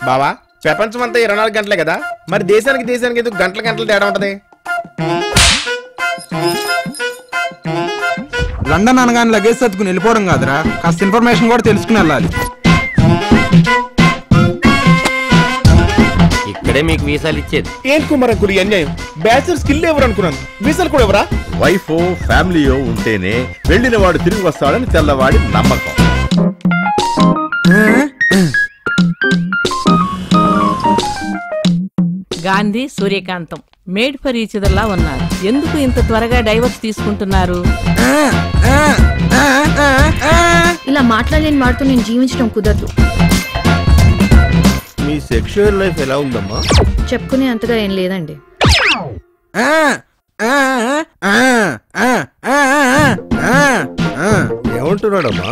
బావా ప్రపంచం అంతా 24 గంటలే కదా, మరి దేశానికి ఎందుకు గంటలు తేడా ఉంటది? లండన్ అనగానే లగేజ్ సర్దుకుని వెళ్ళిపోవడం కాదురా, కాస్త ఇన్ఫర్మేషన్ కూడా తెలుసుకుని వెళ్ళాలి. ఇక్కడే మీకు వీసాలు ఇచ్చేది. ఏంటి కుమార్ అంకుల్ ఈ అన్యాయం? బ్యాచిలర్ స్కిల్ ఎవరు అనుకున్నాను, వీసాలు కూడా ఎవరా? వైఫ్ ఫ్యామిలీయో ఉంటేనే వెళ్ళిన వాడు తిరిగి వస్తాడని తెల్లవాడి నమ్మకం. గాంధీ సూర్యకాంతం మేడ్ ఫర్ ఈచ్ అదర్ లా ఉన్నారు. ఎందుకు ఇంత త్వరగా డైవర్స్ తీసుకుంటున్నారు? ఇలా మాట్లాడలేని వాడితో నేను జీవించడం కుదరదు. మీ సెక్షువల్ లైఫ్ ఎలా ఉందమ్మా? చెప్పుకునే అంతగా ఏం లేదండి. ఏమంటున్నాడమ్మా?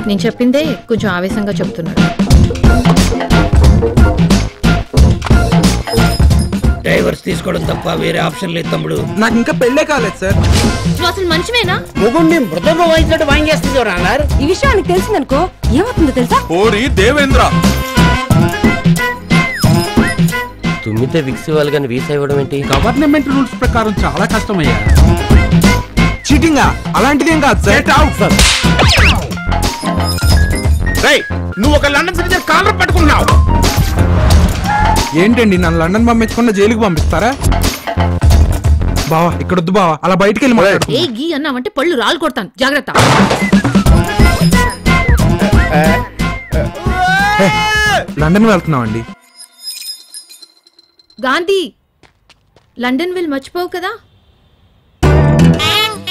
నేను చెప్పిందే కొంచెం ఆవేశంగా చెప్తున్నాడు. డైవర్స్ తీసుకోవడం తప్ప వేరే ఆప్షన్ లేదు తమ్ముడు. నాకు ఇంకా పెళ్ళే కాలేదు సార్. నువ్వు అసలు మంచివేనా? ముగుడిని మృతంగా వాయించినట్టు వాయించేస్తుంది అన్నారు. ఈ విషయం ఆయనకు తెలిసిందనుకో ఏమవుతుందో తెలుసా? ఓరి దేవేంద్ర, తుమ్మితే విక్స్ ఇవ్వాలి కానీ వీసా ఇవ్వడం ఏంటి? గవర్నమెంట్ రూల్స్ ప్రకారం చాలా కష్టమయ్యా. చీటింగా అలాంటిదేం కాదు సార్. నువ్వు ఒక లండన్ సిటిజన్ కాలర్ పట్టుకున్నావు. ఏంటండి నన్ను లండన్ పంపించకుండా జైలుకి పంపిస్తారా? బావా ఇక్కడొద్దు బావా, అలా బయటికి వెళ్ళి మాట్లాడు. ఏ గీ అన్నావంటే పళ్ళు రాళ్ళు కొడతాను, జాగ్రత్త. లండన్ వెళ్తున్నాం అండి. గాంధీ లండన్ వెళ్ళి మర్చిపోవు కదా.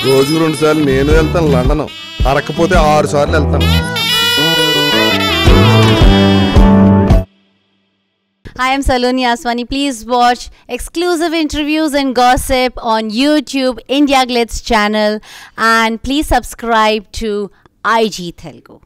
రోజుకు 2 సార్లు నేను వెళ్తాను లండన్, అరకపోతే 6 సార్లు వెళ్తాను. Hi, I'm Saloni Aswani. Please watch exclusive interviews and gossip on YouTube, India Glitz channel, and please subscribe to IG Telugu.